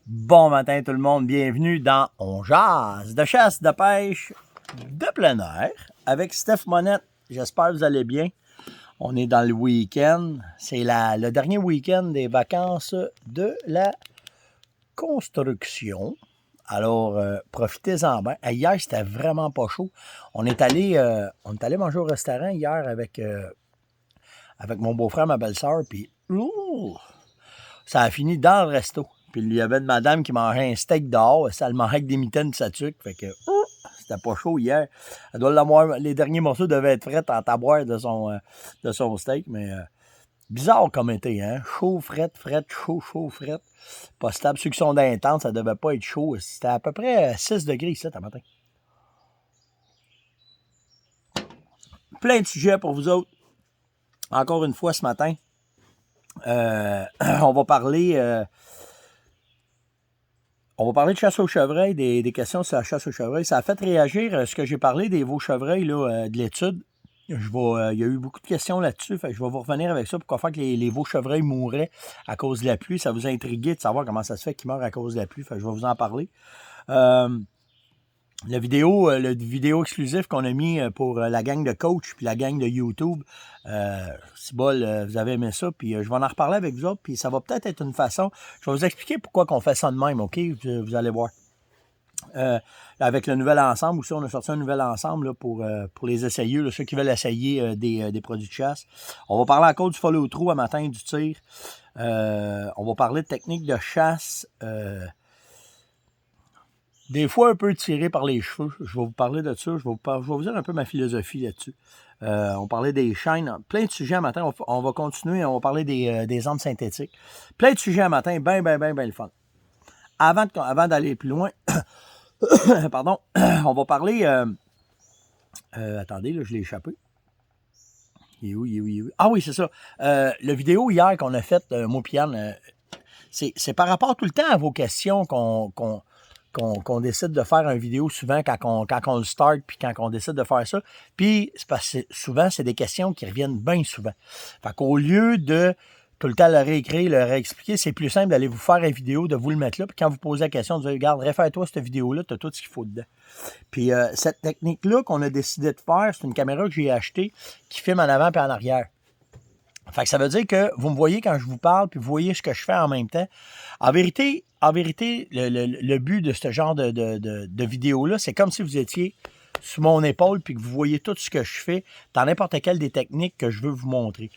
Bon matin tout le monde, bienvenue dans On jase de chasse, de pêche, de plein air avec Steph Monette. J'espère que vous allez bien. On est dans le week-end. C'est le dernier week-end des vacances de la construction. Alors, profitez-en bien. Hier, c'était vraiment pas chaud. On est allé manger au restaurant hier avec mon beau-frère, ma belle-sœur, puis ça a fini dans le resto. Puis il y avait une madame qui mangeait un steak dehors. Ça le mangeait avec des mitaines de sa tuque. Fait que c'était pas chaud hier. Elle doit l'avoir, les derniers morceaux devaient être frets en taboire de son steak. Mais bizarre comme été, hein? Chaud, fret, chaud, fret. Pas stable. Ceux qui sont d'intense, ça devait pas être chaud. C'était à peu près 6 degrés ici, ce matin. Plein de sujets pour vous autres. Encore une fois ce matin. On va parler de chasse aux chevreuils, des questions sur la chasse aux chevreuils. Ça a fait réagir ce que j'ai parlé des veaux chevreuils là, de l'étude. Il y a eu beaucoup de questions là-dessus. Fait que je vais vous revenir avec ça. Pourquoi faire que les veaux chevreuils mourraient à cause de la pluie. Ça vous a intrigué de savoir comment ça se fait qu'ils meurent à cause de la pluie. Fait que je vais vous en parler. Le vidéo exclusif qu'on a mis pour la gang de coach puis la gang de YouTube, c'est bol, vous avez aimé ça, puis je vais en reparler avec vous autres, puis ça va peut-être être une façon, je vais vous expliquer pourquoi qu'on fait ça de même, OK? Vous allez voir. Avec le nouvel ensemble aussi, on a sorti un nouvel ensemble là, pour les essayeux, là, ceux qui veulent essayer des produits de chasse. On va parler encore du follow-through à matin du tir. On va parler de techniques de chasse des fois un peu tiré par les cheveux. Je vais vous parler de ça. Je vais vous dire un peu ma philosophie là-dessus. On parlait des chaînes. Plein de sujets à matin. On va continuer. On va parler des armes synthétiques. Plein de sujets à matin. Ben le fun. Avant d'aller plus loin, pardon, on va parler... attendez, là, je l'ai échappé. Il est où? Ah oui, c'est ça. Le vidéo hier qu'on a fait, moi et Yann, c'est par rapport tout le temps à vos questions qu'on décide de faire une vidéo souvent quand on le start puis quand on décide de faire ça. Puis c'est parce que souvent, c'est des questions qui reviennent bien souvent. Fait qu'au lieu de tout le temps le réécrire, le réexpliquer, c'est plus simple d'aller vous faire une vidéo, de vous le mettre là, puis quand vous posez la question, de dire, regarde, réfère-toi cette vidéo-là, tu as tout ce qu'il faut dedans. Puis cette technique-là qu'on a décidé de faire, c'est une caméra que j'ai achetée qui filme en avant et en arrière. Fait que ça veut dire que vous me voyez quand je vous parle, puis vous voyez ce que je fais en même temps. En vérité, le but de ce genre de vidéo-là, c'est comme si vous étiez sur mon épaule, puis que vous voyez tout ce que je fais dans n'importe quelle des techniques que je veux vous montrer.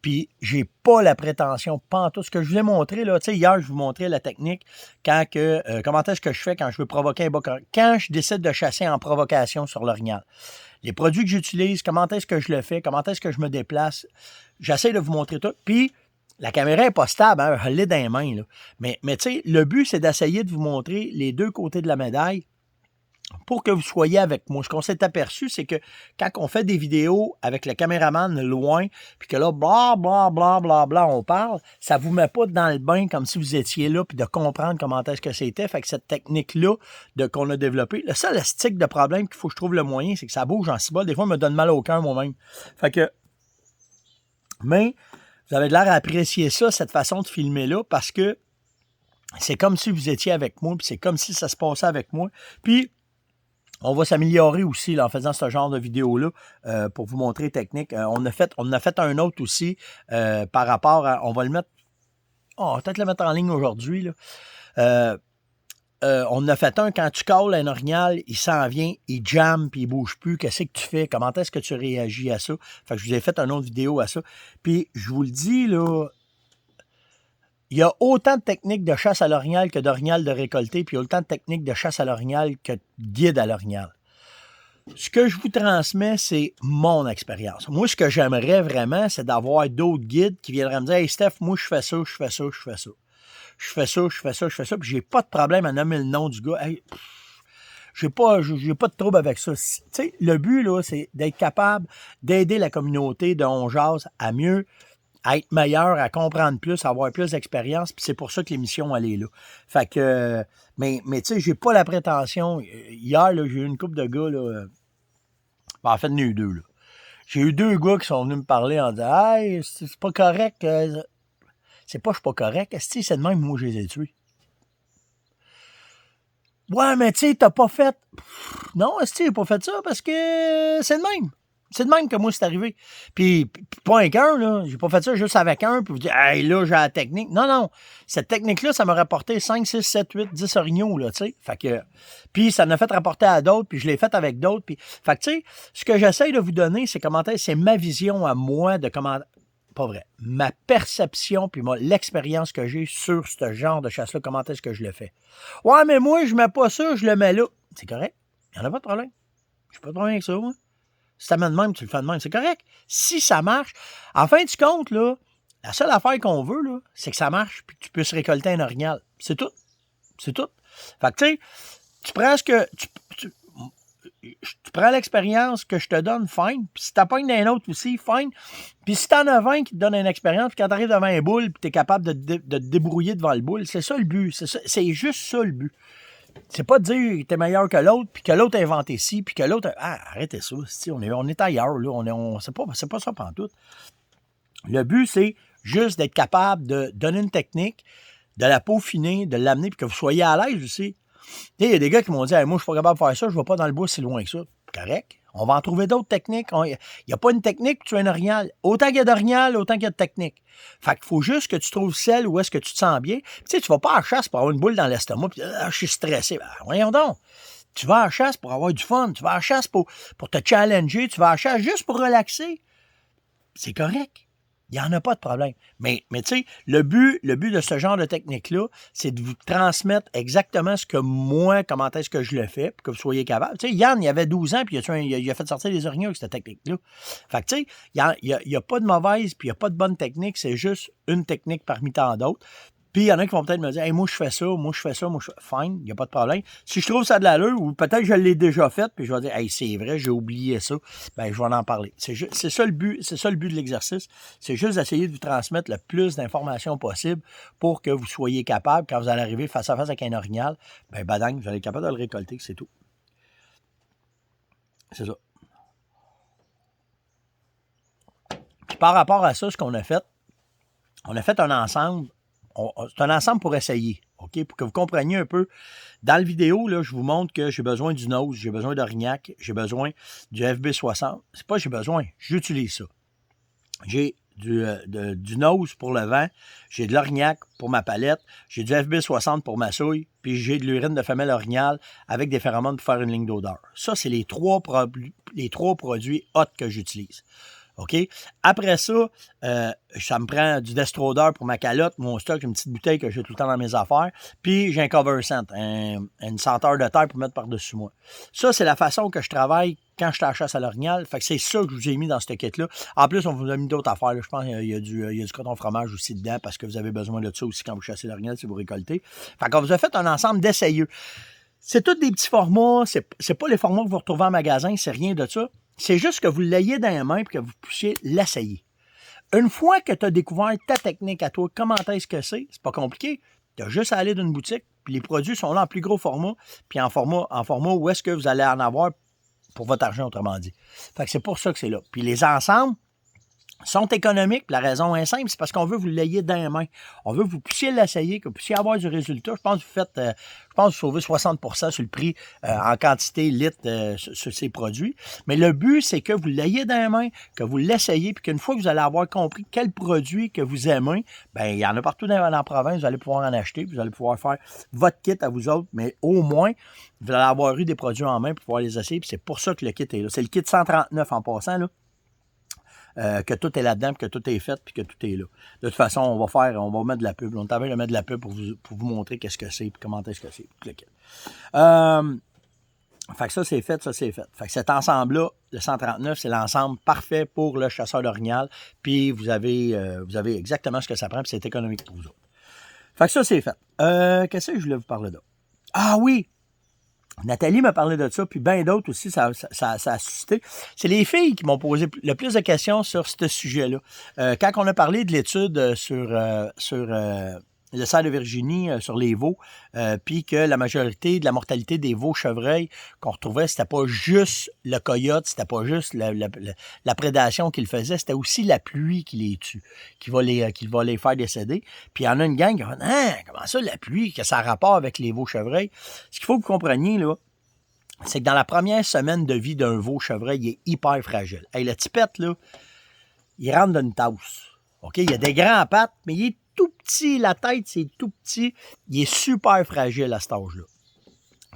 Puis, j'ai pas la prétention, pas en tout. Ce que je vous ai montré, là, tu sais, hier, je vous montrais la technique comment est-ce que je fais quand je veux provoquer un boc. Quand je décide de chasser en provocation sur l'orignal. Les produits que j'utilise, comment est-ce que je le fais, comment est-ce que je me déplace. J'essaie de vous montrer tout. Puis, la caméra n'est pas stable, hein, elle est dans les mains. Là. Mais tu sais, le but, c'est d'essayer de vous montrer les deux côtés de la médaille pour que vous soyez avec moi. Ce qu'on s'est aperçu, c'est que quand on fait des vidéos avec le caméraman loin, puis que là, on parle, ça vous met pas dans le bain comme si vous étiez là, puis de comprendre comment est-ce que c'était. Fait que cette technique-là qu'on a développée, le seul stick de problème qu'il faut que je trouve le moyen, c'est que ça bouge en cibole. Des fois, ça me donne mal au cœur moi-même. Fait que, mais vous avez l'air à apprécier ça, cette façon de filmer-là, parce que c'est comme si vous étiez avec moi, puis c'est comme si ça se passait avec moi. Puis, on va s'améliorer aussi là, en faisant ce genre de vidéo-là pour vous montrer technique. On a fait un autre aussi par rapport à... On va le mettre... on va peut-être le mettre en ligne aujourd'hui. On a fait un, quand tu calls un orignal, il s'en vient, il jamme, puis il bouge plus. Qu'est-ce que tu fais? Comment est-ce que tu réagis à ça? Fait que je vous ai fait une autre vidéo à ça. Puis, je vous le dis, là... Il y a autant de techniques de chasse à l'orignal que d'orignal de récolter, puis il y a autant de techniques de chasse à l'orignal que de guide à l'orignal. Ce que je vous transmets, c'est mon expérience. Moi, ce que j'aimerais vraiment, c'est d'avoir d'autres guides qui viendraient me dire « Hey Steph, moi, je fais ça. Je fais ça, puis j'ai pas de problème à nommer le nom du gars. Hey, j'ai pas de trouble avec ça. » Tu sais, le but, là, c'est d'être capable d'aider la communauté de On jase à mieux, à être meilleur, à comprendre plus, à avoir plus d'expérience, puis c'est pour ça que l'émission, elle est là. Fait que, mais tu sais, j'ai pas la prétention. Hier, là, j'ai eu une couple de gars, là, en fait, il y en a eu deux, là. J'ai eu deux gars qui sont venus me parler en disant « Hey, c'est pas correct. C'est pas je suis pas correct. C'est de même, moi, je les ai tués. » Ouais, mais tu sais, t'as pas fait. Non, est-ce que j'ai pas fait ça parce que c'est de même. C'est de même que moi, c'est arrivé. Puis pas avec un, là. J'ai pas fait ça juste avec un, puis vous dire, hey, là, j'ai la technique. Non, non. Cette technique-là, ça m'a rapporté 5, 6, 7, 8, 10 orignaux, là, tu sais. Fait que. Puis ça m'a fait rapporter à d'autres, puis je l'ai fait avec d'autres. Puis. Fait que, tu sais, ce que j'essaye de vous donner, c'est ma vision à moi de comment. Pas vrai. Ma perception, puis l'expérience que j'ai sur ce genre de chasse-là, comment est-ce que je le fais. Ouais, mais moi, je mets pas ça, je le mets là. C'est correct. Il n'y en a pas de problème. Je pas de problème avec ça, moi. Si ça met de même, tu le fais de même. C'est correct. Si ça marche, en fin de compte, là, la seule affaire qu'on veut, là, c'est que ça marche puis que tu puisses récolter un orignal. C'est tout. C'est tout. Fait que, tu sais, tu prends ce que. Tu prends l'expérience que je te donne, fine. Puis si t'as pas d'un autre aussi, fine. Puis si t'en as 20 qui te donnent une expérience, puis quand t'arrives devant un boule, puis t'es capable de te débrouiller devant le boule, c'est ça le but. C'est juste ça le but. C'est pas de dire que t'es meilleur que l'autre, puis que l'autre a inventé ci, puis que l'autre. Ah, arrêtez ça. On est ailleurs, là. C'est pas ça pantoute. Le but, c'est juste d'être capable de donner une technique, de la peaufiner, de l'amener, puis que vous soyez à l'aise aussi. Il y a des gars qui m'ont dit hey, moi, je suis pas capable de faire ça, je ne vais pas dans le bois si loin que ça. Correct. On va en trouver d'autres techniques. Il n'y a pas une technique pour tuer un orignal. Autant qu'il y a d'orignal, autant qu'il y a de technique. Fait qu'il faut juste que tu trouves celle où est-ce que tu te sens bien. Tu sais, tu vas pas à la chasse pour avoir une boule dans l'estomac, puis je suis stressé. Ben, voyons donc. Tu vas à la chasse pour avoir du fun. Tu vas à la chasse pour te challenger. Tu vas à la chasse juste pour relaxer. C'est correct. Il n'y en a pas de problème. Mais tu sais, le but de ce genre de technique-là, c'est de vous transmettre exactement ce que moi, comment est-ce que je le fais, pour que vous soyez capable. Tu sais, Yann, il avait 12 ans, puis il a fait sortir des orignaux avec cette technique-là. Fait que tu sais, il n'y a pas de mauvaise, puis il n'y a pas de bonne technique, c'est juste une technique parmi tant d'autres. Puis il y en a qui vont peut-être me dire hey, moi je fais ça, moi je fais ça, moi je fais fine, il n'y a pas de problème. Si je trouve ça de l'allure, ou peut-être que je l'ai déjà fait, puis je vais dire hey, c'est vrai, j'ai oublié ça, ben je vais en parler. C'est ça le but, de l'exercice. C'est juste d'essayer de vous transmettre le plus d'informations possible pour que vous soyez capable, quand vous allez arriver face à face avec un orignal, ben badang, vous allez être capable de le récolter, c'est tout. C'est ça. Puis par rapport à ça, ce qu'on a fait un ensemble. C'est un ensemble pour essayer, OK? Pour que vous compreniez un peu. Dans la vidéo, là, je vous montre que j'ai besoin du nose, j'ai besoin d'Orignac, j'ai besoin du FB60. C'est pas j'ai besoin, j'utilise ça. J'ai du nose pour le vent, j'ai de l'Orignac pour ma palette, j'ai du FB60 pour ma souille, puis j'ai de l'urine de femelle orignale avec des phéromones pour faire une ligne d'odeur. Ça, c'est les trois produits hot que j'utilise. OK? Après ça, ça me prend du Destrodeur pour ma calotte, mon stock, une petite bouteille que j'ai tout le temps dans mes affaires. Puis j'ai un cover scent, une senteur de terre pour mettre par-dessus moi. Ça, c'est la façon que je travaille quand je suis à la chasse à l'orignal. Fait que c'est ça que je vous ai mis dans ce kit-là. En plus, on vous a mis d'autres affaires. Là. Je pense qu'il y a du coton fromage aussi dedans parce que vous avez besoin de ça aussi quand vous chassez l'orignal si vous récoltez. Fait qu'on vous a fait un ensemble d'essayeux. C'est tous des petits formats. C'est pas les formats que vous retrouvez en magasin. C'est rien de ça. C'est juste que vous l'ayez dans les mains et que vous puissiez l'essayer. Une fois que tu as découvert ta technique à toi, comment est-ce que c'est pas compliqué. Tu as juste à aller d'une boutique, puis les produits sont là en plus gros format, puis en format où est-ce que vous allez en avoir pour votre argent, autrement dit. Fait que c'est pour ça que c'est là. Puis les ensembles sont économiques. La raison est simple, c'est parce qu'on veut que vous l'ayez dans les mains. On veut que vous puissiez l'essayer, que vous puissiez avoir du résultat. Je pense que vous sauvez 60% sur le prix en quantité litre sur ces produits. Mais le but, c'est que vous l'ayez dans les mains, que vous l'essayez, puis qu'une fois que vous allez avoir compris quel produit que vous aimez, ben il y en a partout dans la province, vous allez pouvoir en acheter, puis vous allez pouvoir faire votre kit à vous autres, mais au moins, vous allez avoir eu des produits en main pour pouvoir les essayer, puis c'est pour ça que le kit est là. C'est le kit 139 en passant, là. Que tout est là-dedans, puis que tout est fait, puis que tout est là. De toute façon, on va mettre de la pub. On t'avait de mettre de la pub pour vous montrer qu'est-ce que c'est, puis comment est-ce que c'est. Fait que ça, c'est fait, ça, c'est fait. Fait que cet ensemble-là, le 139, c'est l'ensemble parfait pour le chasseur d'orignal, puis vous avez exactement ce que ça prend, puis c'est économique pour vous autres. Fait que ça, c'est fait. Qu'est-ce que je voulais vous parler là? Ah oui! Nathalie m'a parlé de ça, puis bien d'autres aussi, ça a suscité. C'est les filles qui m'ont posé le plus de questions sur ce sujet-là. Quand on a parlé de l'étude sur le cerf de Virginie sur les veaux, puis que la majorité de la mortalité des veaux chevreuils qu'on retrouvait, c'était pas juste le coyote, c'était pas juste la prédation qu'ils faisaient, c'était aussi la pluie qui les tue, qui va les faire décéder. Puis il y en a une gang qui va dire « Ah, comment ça, la pluie, que ça a rapport avec les veaux chevreuils? » Ce qu'il faut que vous compreniez, là, c'est que dans la première semaine de vie d'un veau chevreuil, il est hyper fragile. Hey, le tipette, là, il rentre dans une tasse. OK? Il a des grands pattes, mais il est tout petit, la tête, c'est tout petit. Il est super fragile à cet âge-là.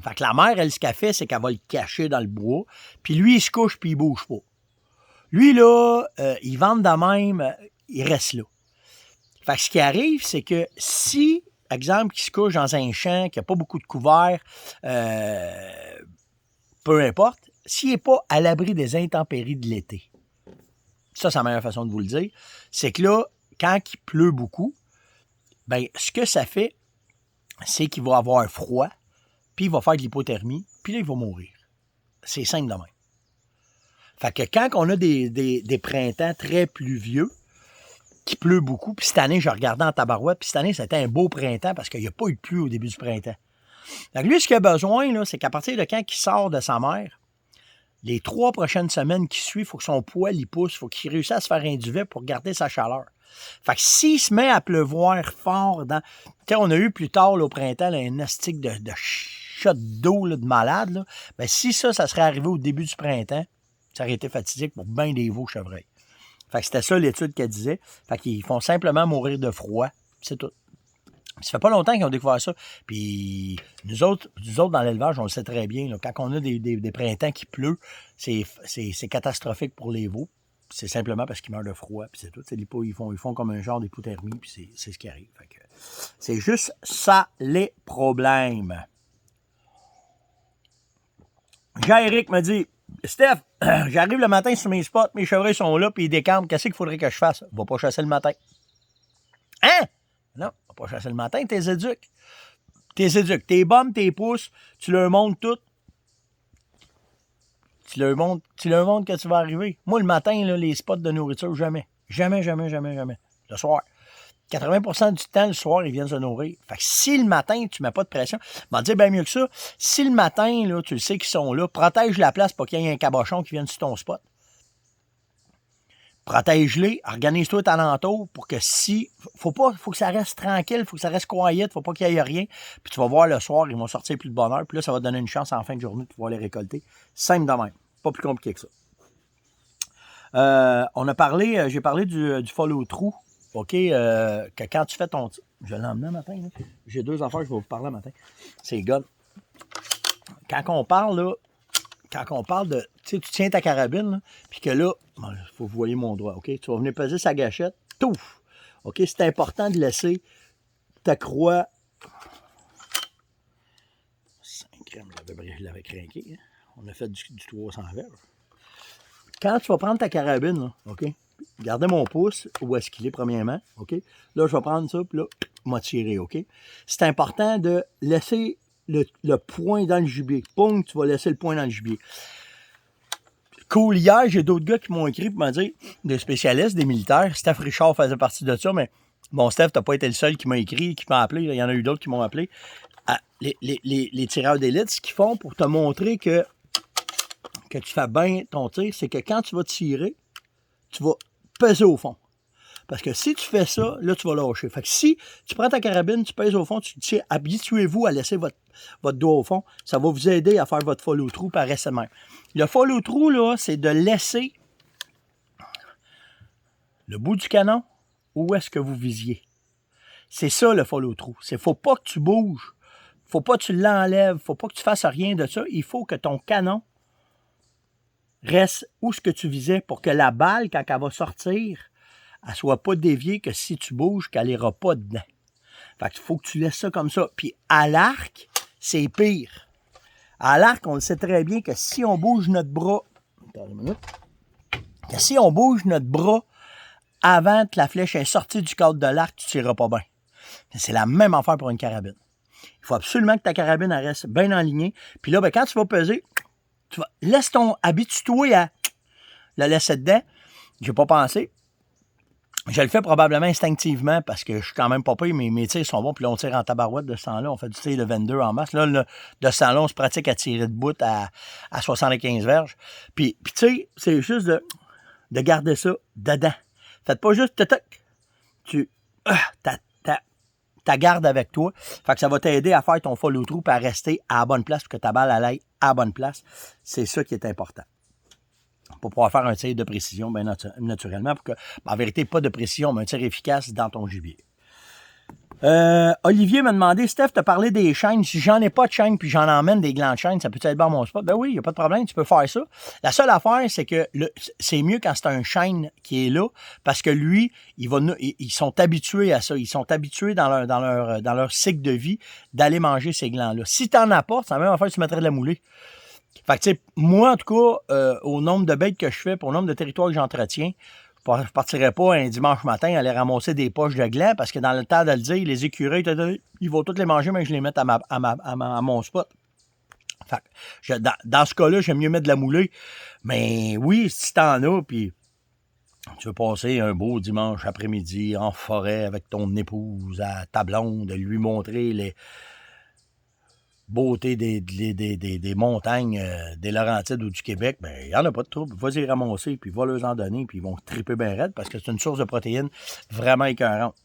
Fait que la mère, elle, ce qu'elle fait, c'est qu'elle va le cacher dans le bois, puis lui, il se couche, puis il bouge pas. Lui, là, il vente de même, il reste là. Fait que ce qui arrive, c'est que si, exemple, qu'il se couche dans un champ, qu'il n'y a pas beaucoup de couvert, peu importe, s'il n'est pas à l'abri des intempéries de l'été, ça, c'est la meilleure façon de vous le dire, c'est que là, quand il pleut beaucoup, ben, ce que ça fait, c'est qu'il va avoir froid, puis il va faire de l'hypothermie, puis là, il va mourir. C'est simple de même. Fait que quand on a des printemps très pluvieux, qui pleut beaucoup, puis cette année, je regardais en tabarouette, puis cette année, c'était un beau printemps parce qu'il n'y a pas eu de pluie au début du printemps. Fait que lui, ce qu'il a besoin, là, c'est qu'à partir de quand il sort de sa mère, les 3 prochaines semaines qui suivent, il faut que son poil il pousse, il faut qu'il réussisse à se faire un duvet pour garder sa chaleur. Fait que s'il se met à pleuvoir fort dans... Tu sais, on a eu plus tard là, au printemps là, un astique de shot d'eau là, de malade. Là. Ben, si ça serait arrivé au début du printemps, ça aurait été fatidique pour bien des veaux chevreuils. Fait que c'était ça l'étude qu'elle disait. Fait qu'ils font simplement mourir de froid. C'est tout. Ça fait pas longtemps qu'ils ont découvert ça. Puis nous autres dans l'élevage, on le sait très bien. Là, quand on a des printemps qui pleut, c'est catastrophique pour les veaux. C'est simplement parce qu'ils meurent de froid, puis c'est tout. Ils font comme un genre d'hypothermie, puis c'est ce qui arrive. Fait que c'est juste ça les problèmes. Jean-Éric me dit « Steph, j'arrive le matin sur mes spots, mes chevreuils sont là, puis ils décampent. Qu'est-ce qu'il faudrait que je fasse? Va pas chasser le matin. » Hein? Non, va pas chasser le matin, t'es éduques. T'es bombes, t'es pousses, tu leur montres tout. Tu leur montres que tu vas arriver. Moi, le matin, là, les spots de nourriture, jamais. Jamais. Le soir. 80% du temps, le soir, ils viennent se nourrir. Fait que si le matin, tu mets pas de pression, je vais te dire bien mieux que ça. Si le matin, là, tu le sais qu'ils sont là, protège la place pour qu'il y ait un cabochon qui vienne sur ton spot. Protège-les, organise-toi alentour pour que si... Faut que ça reste tranquille, faut que ça reste quiet, faut pas qu'il y ait rien. Puis tu vas voir le soir, ils vont sortir plus de bonne heure. Puis là, ça va te donner une chance en fin de journée de pouvoir les récolter. Simple de même. Pas plus compliqué que ça. J'ai parlé du follow-through. OK? Que quand tu fais ton... Je l'ai emmené matin. Là. J'ai 2 affaires que je vais vous parler matin. C'est gars. Quand on parle de... Tu sais, tu tiens ta carabine, puis que là, il faut que vous voyez mon doigt, OK? Tu vas venir peser sa gâchette. Touf! OK? C'est important de laisser ta croix... Je l'avais craqué. Hein? On a fait du 300 verges. Quand tu vas prendre ta carabine, là, OK? Gardez mon pouce, où est-ce qu'il est, premièrement, OK? Là, je vais prendre ça, puis là, m'a tiré, OK? C'est important de laisser le poing dans le gibier. Poum, tu vas laisser le poing dans le gibier. Cool, hier, j'ai d'autres gars qui m'ont écrit pour me dire, des spécialistes, des militaires, Steph Richard faisait partie de ça, mais bon, Steph, t'as pas été le seul qui m'a écrit, qui m'a appelé, il y en a eu d'autres qui m'ont appelé. Les tireurs d'élite, ce qu'ils font pour te montrer que tu fais bien ton tir, c'est que quand tu vas tirer, tu vas peser au fond. Parce que si tu fais ça, là, tu vas lâcher. Fait que si tu prends ta carabine, tu pèses au fond, tu tires, habituez-vous à laisser votre doigt au fond. Ça va vous aider à faire votre follow-through par même. Le follow-through, là, c'est de laisser le bout du canon où est-ce que vous visiez. C'est ça, le follow-through. C'est faut pas que tu bouges. Faut pas que tu l'enlèves. Faut pas que tu fasses rien de ça. Il faut que ton canon reste où ce que tu visais pour que la balle, quand elle va sortir, elle ne soit pas déviée, que si tu bouges, qu'elle n'ira pas dedans. Fait qu'il faut que tu laisses ça comme ça. Puis à l'arc, c'est pire. À l'arc, on le sait très bien que si on bouge notre bras... Attends une minute. Que si on bouge notre bras avant que la flèche est sortie du cadre de l'arc, tu ne tireras pas bien. C'est la même affaire pour une carabine. Il faut absolument que ta carabine elle reste bien enlignée. Puis là, ben, quand tu vas peser, habitue-toi à la laisser dedans. J'ai pas pensé. Je le fais probablement instinctivement parce que je suis quand même pas pire, mais mes tirs sont bons. Puis là, on tire en tabarouette de ce temps-là. On fait du tir de 22 en masse. Là, de ce temps-là, on se pratique à tirer de bout à 75 verges. Puis tu sais, c'est juste de garder ça dedans. Faites pas juste tu ta garde avec toi. Fait que ça va t'aider à faire ton follow-through et à rester à la bonne place pour que ta balle aille à la bonne place. C'est ça qui est important. Pour pouvoir faire un tir de précision, bien naturellement, pour que, en vérité, pas de précision, mais un tir efficace dans ton gibier. Olivier m'a demandé, Steph, t'as parlé des chaînes. Si j'en ai pas de chaîne puis j'en emmène des glands de chaîne, ça peut être bon mon spot? Ben oui, il n'y a pas de problème, tu peux faire ça. La seule affaire, c'est que c'est mieux quand c'est un chaîne qui est là, parce que lui, ils sont habitués à ça. Ils sont habitués dans leur cycle de vie d'aller manger ces glands-là. Si t'en as pas, c'est la même affaire que tu mettrais de la moulée. Fait que, tu sais, moi, en tout cas, au nombre de bêtes que je fais, pour le nombre de territoires que j'entretiens, je ne partirais pas un dimanche matin aller ramasser des poches de glands parce que dans le temps de le dire, les écureuils, ils vont toutes les manger, mais je les mette à mon spot. Fait que, dans ce cas-là, j'aime mieux mettre de la moulée. Mais oui, si t'en as, puis tu veux passer un beau dimanche après-midi en forêt avec ton épouse, à ta blonde, lui montrer les beauté des montagnes des Laurentides ou du Québec, ben il n'y en a pas de trouble. Va-y les ramasser, puis va leur en donner, puis ils vont triper bien raide parce que c'est une source de protéines vraiment écœurante.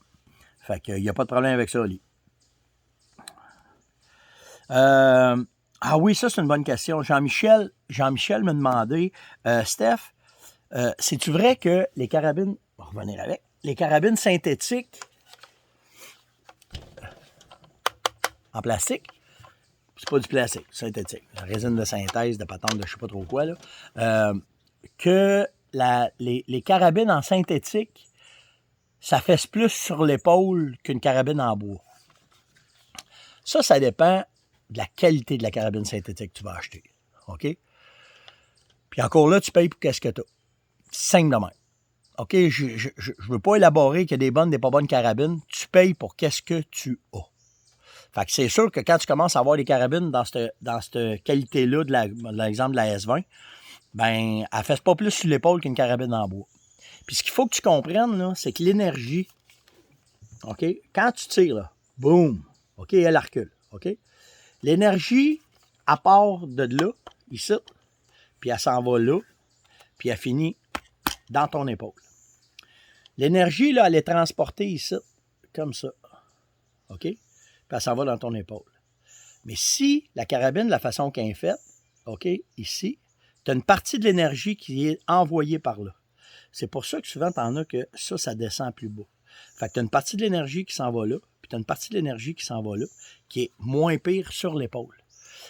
Fait qu'il n'y a pas de problème avec ça, Oli. Ah oui, ça, c'est une bonne question. Jean-Michel m'a demandé, Steph, c'est-tu vrai que les carabines, on va revenir avec, les carabines synthétiques en plastique, c'est pas du plastique, synthétique. La résine de synthèse, de patente de je sais pas trop quoi, là. Que les carabines en synthétique, ça fesse plus sur l'épaule qu'une carabine en bois. Ça dépend de la qualité de la carabine synthétique que tu vas acheter. OK? Puis encore là, tu payes pour qu'est-ce que tu as. Simple de même. OK? Je veux pas élaborer qu'il y a des bonnes, des pas bonnes carabines. Tu payes pour qu'est-ce que tu as. Fait que c'est sûr que quand tu commences à avoir des carabines dans cette qualité-là, de l'exemple de la S20, ben, elle ne fesse pas plus sur l'épaule qu'une carabine en bois. Puis ce qu'il faut que tu comprennes, là, c'est que l'énergie, OK, quand tu tires, là, boum, OK, elle recule, OK? L'énergie, elle part de là, ici, puis elle s'en va là, puis elle finit dans ton épaule. L'énergie, là, elle est transportée ici, comme ça, OK? Puis elle s'en va dans ton épaule. Mais si la carabine, de la façon qu'elle est faite, OK, ici, tu as une partie de l'énergie qui est envoyée par là. C'est pour ça que souvent, tu en as que ça descend plus bas. Fait que tu as une partie de l'énergie qui s'en va là, puis tu as une partie de l'énergie qui s'en va là, qui est moins pire sur l'épaule.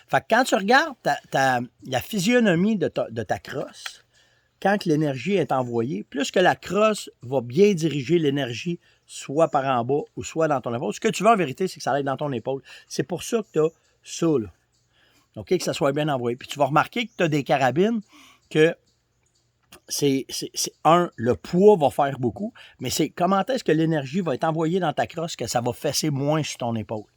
Fait que quand tu regardes la physionomie de ta crosse, quand l'énergie est envoyée, plus que la crosse va bien diriger l'énergie soit par en bas ou soit dans ton épaule. Ce que tu veux en vérité, c'est que ça aille dans ton épaule. C'est pour ça que tu as ça, là. OK, que ça soit bien envoyé. Puis tu vas remarquer que tu as des carabines que le poids va faire beaucoup, mais c'est comment est-ce que l'énergie va être envoyée dans ta crosse que ça va fesser moins sur ton épaule.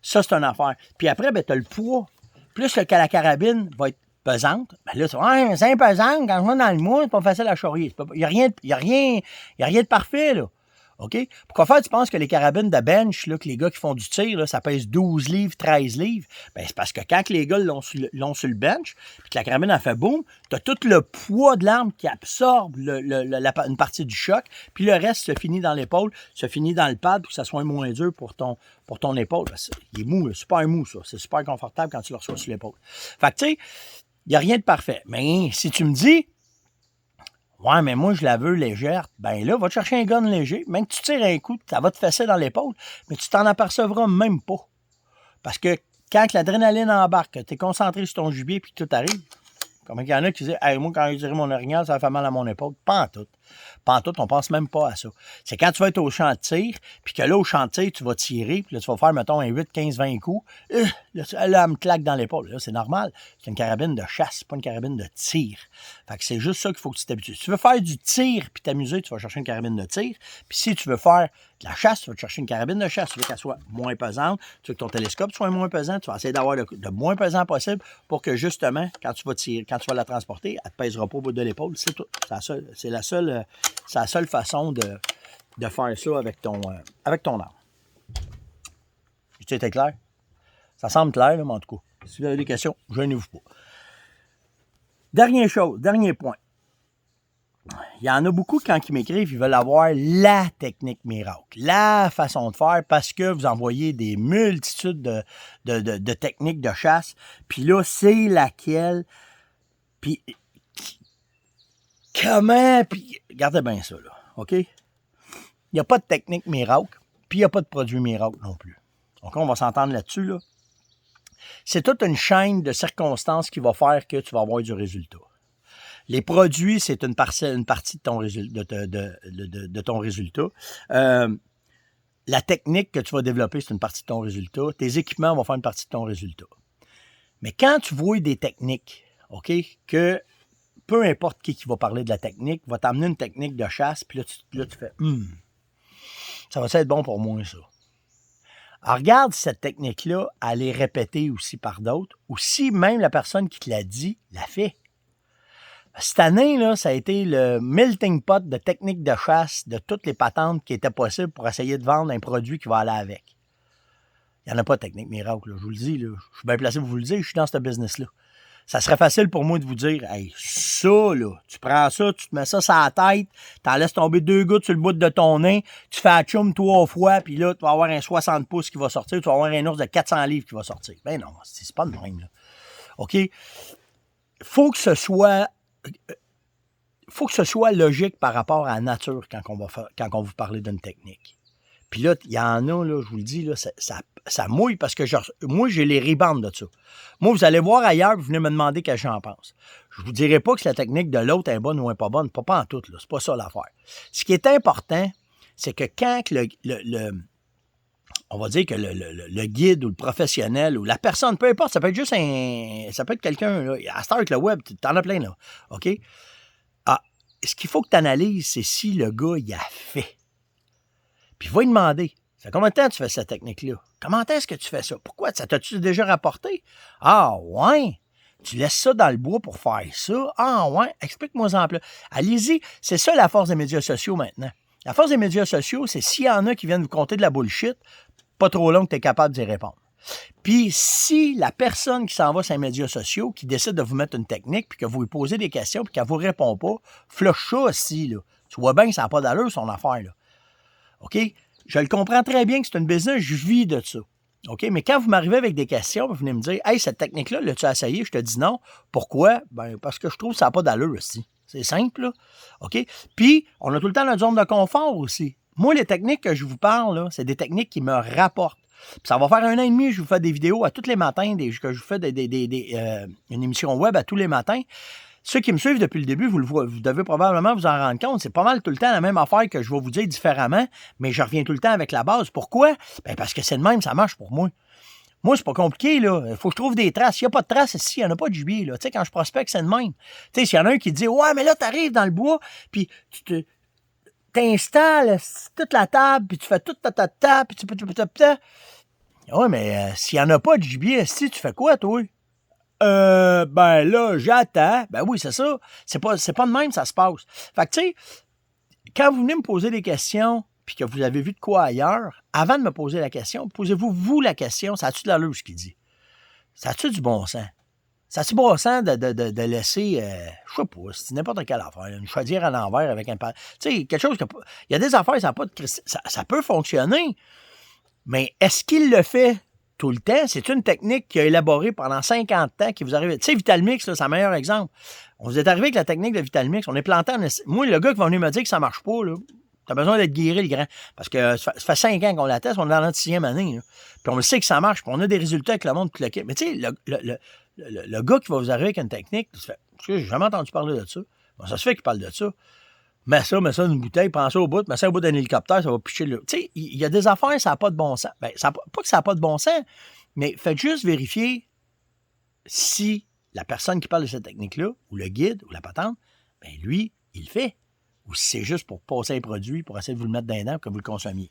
Ça, c'est une affaire. Puis après, ben, tu as le poids. Plus que la carabine va être pesante, ben là, tu vas mais c'est pesante, quand je vais dans le mois, c'est pas facile à charrier. Il n'y a rien de parfait, là. OK? Pourquoi faire, tu penses que les carabines de bench, là, que les gars qui font du tir, là, ça pèse 12 livres, 13 livres? Ben, c'est parce que quand les gars l'ont sur le bench, puis que la carabine a fait boum, tu as tout le poids de l'arme qui absorbe une partie du choc, puis le reste se finit dans l'épaule, se finit dans le pad pour que ça soit moins dur pour ton épaule. Il est mou, là, super mou, ça. C'est super confortable quand tu le reçois sur l'épaule. Fait que, tu sais, il n'y a rien de parfait. Mais si tu me dis, ouais, mais moi, je la veux légère. Ben là, va te chercher un gun léger. Même que tu tires un coup, ça va te fesser dans l'épaule, mais tu t'en apercevras même pas. Parce que quand l'adrénaline embarque, tu es concentré sur ton gibier puis tout arrive, comme il y en a qui disent, hey, moi, quand j'ai tiré mon orignal, ça fait mal à mon épaule. Pas en tout. Pas en tout, on pense même pas à ça. C'est quand tu vas être au champ de tir, puis que là, au champ de tir, tu vas tirer, puis là, tu vas faire, mettons, un 8, 15, 20 coups. Là, elle me claque dans l'épaule. Là, c'est normal. C'est une carabine de chasse, pas une carabine de tir. Fait que c'est juste ça qu'il faut que tu t'habitues. Si tu veux faire du tir puis t'amuser, tu vas chercher une carabine de tir. Puis si tu veux faire de la chasse, tu vas te chercher une carabine de chasse. Tu veux qu'elle soit moins pesante, tu veux que ton télescope soit moins pesant, tu vas essayer d'avoir le moins pesant possible pour que, justement, quand tu vas tirer, quand tu vas la transporter, elle ne te pèsera pas au bout de l'épaule. C'est tout. C'est la seule façon de faire ça avec ton arme. C'était clair? Ça semble clair, là, mais en tout cas, si vous avez des questions, gênez-vous pas. Dernier point. Il y en a beaucoup quand ils m'écrivent, ils veulent avoir la technique miracle, la façon de faire, parce que vous envoyez des multitudes de techniques de chasse, puis là, c'est laquelle, puis comment, puis regardez bien ça, là, OK? Il n'y a pas de technique miracle, puis il n'y a pas de produit miracle non plus. Donc, on va s'entendre là-dessus, là. C'est toute une chaîne de circonstances qui va faire que tu vas avoir du résultat. Les produits, c'est une partie de ton résultat. La technique que tu vas développer, c'est une partie de ton résultat. Tes équipements vont faire une partie de ton résultat. Mais quand tu vois des techniques, OK, que peu importe qui va parler de la technique, va t'amener une technique de chasse, puis là, tu fais ça va être bon pour moi, ça. Alors, regarde si cette technique-là, elle est répétée aussi par d'autres, ou si même la personne qui te l'a dit l'a fait. Cette année, là, ça a été le melting pot de techniques de chasse de toutes les patentes qui étaient possibles pour essayer de vendre un produit qui va aller avec. Il n'y en a pas de technique miracle, là, je vous le dis. Là. Je suis bien placé pour vous le dire, je suis dans ce business-là. Ça serait facile pour moi de vous dire, hey, ça, là, tu prends ça, tu te mets ça sur la tête, t'en laisses tomber 2 gouttes sur le bout de ton nez, tu fais la chum 3 fois, puis là, tu vas avoir un 60 pouces qui va sortir, tu vas avoir un ours de 400 livres qui va sortir. Ben non, c'est pas de même, là. OK? Faut que ce soit logique par rapport à la nature quand on vous parle d'une technique. Puis là, il y en a, là, je vous le dis, là, ça mouille parce que moi, j'ai les rebounds de ça. Moi, vous allez voir ailleurs, vous venez me demander ce que j'en pense. Je ne vous dirai pas que la technique de l'autre est bonne ou est pas bonne, pas en tout, là. C'est pas ça l'affaire. Ce qui est important, c'est que quand on va dire que le guide ou le professionnel ou la personne, peu importe, ça peut être juste ça peut être quelqu'un, là, à Star avec le web, t'en as plein, là, OK? Ah, ce qu'il faut que tu analyses, c'est si le gars, il a fait. Puis va lui demander, ça fait combien de temps tu fais cette technique-là? Comment est-ce que tu fais ça? Pourquoi? Ça t'as-tu déjà rapporté? Ah, ouais! Tu laisses ça dans le bois pour faire ça? Ah, ouais! Explique-moi ça en plus. Allez-y, c'est ça la force des médias sociaux maintenant. La force des médias sociaux, c'est s'il y en a qui viennent vous conter de la bullshit, pas trop long que tu es capable d'y répondre. Puis si la personne qui s'en va sur les médias sociaux, qui décide de vous mettre une technique, puis que vous lui posez des questions, puis qu'elle ne vous répond pas, flush ça aussi, là. Tu vois bien que ça n'a pas d'allure, son affaire, là. OK? Je le comprends très bien que c'est une business, je vis de ça. OK? Mais quand vous m'arrivez avec des questions, vous venez me dire, hey, cette technique-là, l'as-tu essayé? Je te dis non. Pourquoi? Ben, parce que je trouve que ça n'a pas d'allure aussi. C'est simple, là. OK? Puis, on a tout le temps notre zone de confort aussi. Moi, les techniques que je vous parle, là, c'est des techniques qui me rapportent. Puis ça va faire 1 an et demi, je vous fais des vidéos à tous les matins, que je vous fais une émission web à tous les matins. Ceux qui me suivent depuis le début, vous devez probablement vous en rendre compte. C'est pas mal tout le temps la même affaire que je vais vous dire différemment, mais je reviens tout le temps avec la base. Pourquoi? Ben parce que c'est le même, ça marche pour moi. Moi, c'est pas compliqué, là. Il faut que je trouve des traces. S'il n'y a pas de traces ici, il n'y en a pas de gibier, là. Tu sais, quand je prospecte, c'est le même. Tu sais, s'il y en a un qui dit, ouais, mais là, tu arrives dans le bois, puis tu t'installes toute la table, puis tu fais toute ta table, puis tu peux. Ouais, mais s'il n'y en a pas de gibier ici, tu fais quoi, toi? Ben là, j'attends. Ben oui, c'est ça. C'est pas de même, ça se passe. Fait que, tu sais, quand vous venez me poser des questions, puis que vous avez vu de quoi ailleurs, avant de me poser la question, posez-vous, vous, la question, ça a-tu de l'allure, ce qu'il dit? Ça a-tu du bon sens? Ça a-tu bon sens de laisser, je sais pas, c'est n'importe quelle affaire, une chaudière à l'envers avec un... Tu sais, quelque chose que... Il y a des affaires, ça peut fonctionner, mais est-ce qu'il le fait tout le temps? C'est une technique qu'il a élaborée pendant 50 ans qui vous arrive. Tu sais, Vitalmix, là, c'est un meilleur exemple. On vous est arrivé avec la technique de Vitalmix. On est planté en... Moi, le gars qui va venir me dire que ça marche pas, là, t'as besoin d'être guéri, le grand. Parce que ça fait 5 ans qu'on la teste, on est dans notre 6e année. Là. Puis on le sait que ça marche, puis on a des résultats avec le monde, tout le kit. Mais tu sais, le gars qui va vous arriver avec une technique, tu fais, j'ai jamais entendu parler de ça. Bon, ça se fait qu'il parle de ça. Mets ça dans une bouteille, prends ça au bout, mets ça au bout d'un hélicoptère, ça va picher là. Tu sais, il y a des affaires, ça n'a pas de bon sens. Ben, pas que ça n'a pas de bon sens, mais faites juste vérifier si la personne qui parle de cette technique-là, ou le guide, ou la patente, ben lui, il le fait. Ou si c'est juste pour passer un produit, pour essayer de vous le mettre dans les dents, pour que vous le consommiez.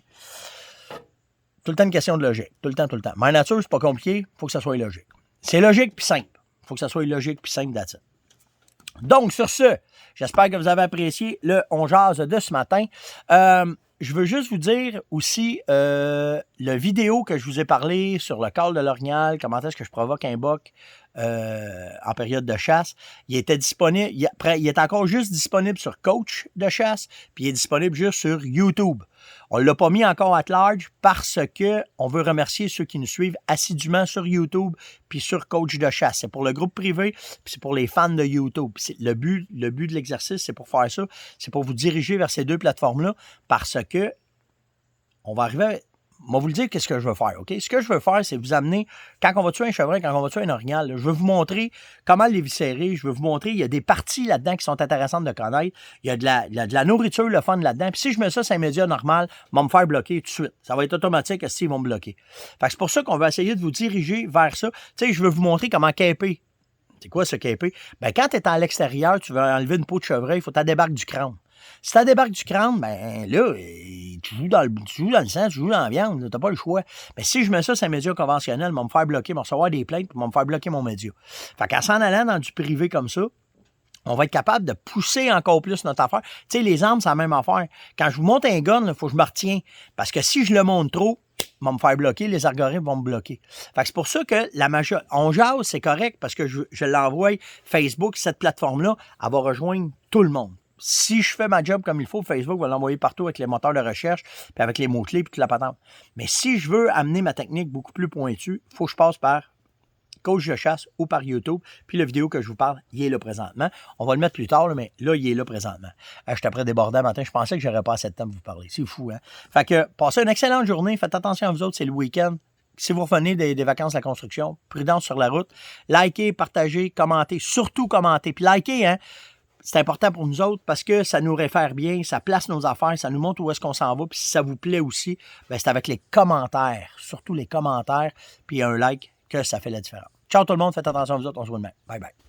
Tout le temps une question de logique. Tout le temps. Ma nature, c'est pas compliqué, il faut que ça soit logique. C'est logique puis simple. Il faut que ça soit logique puis simple, that's it. Donc, sur ce, j'espère que vous avez apprécié le On jase de ce matin. je veux juste vous dire aussi, le vidéo que je vous ai parlé sur le col de l'orignal, comment est-ce que je provoque un boc en période de chasse, il était disponible, il est encore juste disponible sur Coach de chasse, puis il est disponible juste sur YouTube. On ne l'a pas mis encore at large parce que on veut remercier ceux qui nous suivent assidûment sur YouTube puis sur Coach de chasse. C'est pour le groupe privé, puis c'est pour les fans de YouTube. Le but de l'exercice, c'est pour faire ça, c'est pour vous diriger vers ces deux plateformes-là parce que on va arriver à... Moi, vous le dire qu'est-ce que je veux faire, OK? Ce que je veux faire, c'est vous amener, quand on va tuer un chevreuil, quand on va tuer un orignal, là, je veux vous montrer comment les viscérer, je veux vous montrer, il y a des parties là-dedans qui sont intéressantes de connaître, il y a de la nourriture, le fun là-dedans, puis si je mets ça sur un média normal, ils vont me faire bloquer tout de suite. Ça va être automatique, s'ils vont me bloquer. Fait que c'est pour ça qu'on va essayer de vous diriger vers ça. Tu sais, je veux vous montrer comment caper. C'est quoi ce caper? Ben, quand tu es à l'extérieur, tu veux enlever une peau de chevreuil, il faut que tu débarques du crâne. Si tu débarques du crâne, ben là, tu joues dans le sang, tu joues dans la viande, tu n'as pas le choix. Mais si je mets ça sur un média conventionnel, ils vont me faire bloquer, ils vont recevoir des plaintes, puis ils vont me faire bloquer mon média. Fait qu'en s'en allant dans du privé comme ça, on va être capable de pousser encore plus notre affaire. Tu sais, les armes, c'est la même affaire. Quand je vous monte un gun, il faut que je me retiens. Parce que si je le monte trop, ils vont me faire bloquer, les algorithmes vont me bloquer. Fait que c'est pour ça que on jase, c'est correct, parce que je l'envoie Facebook, cette plateforme-là, elle va rejoindre tout le monde. Si je fais ma job comme il faut, Facebook va l'envoyer partout avec les moteurs de recherche, puis avec les mots-clés, puis toute la patente. Mais si je veux amener ma technique beaucoup plus pointue, il faut que je passe par Coach de chasse ou par YouTube. Puis la vidéo que je vous parle, il est là présentement. On va le mettre plus tard, là, mais là, il est là présentement. J'étais après débordé matin. Je pensais que j'aurais pas assez de temps pour vous parler. C'est fou, hein? Fait que passez une excellente journée. Faites attention à vous autres, c'est le week-end. Si vous revenez des vacances de la construction, prudence sur la route. Likez, partagez, commentez. Surtout commentez. Puis likez, hein? C'est important pour nous autres parce que ça nous réfère bien, ça place nos affaires, ça nous montre où est-ce qu'on s'en va. Puis si ça vous plaît aussi, ben c'est avec les commentaires, surtout les commentaires, puis un like, que ça fait la différence. Ciao tout le monde, faites attention à vous autres, on se voit demain. Bye bye.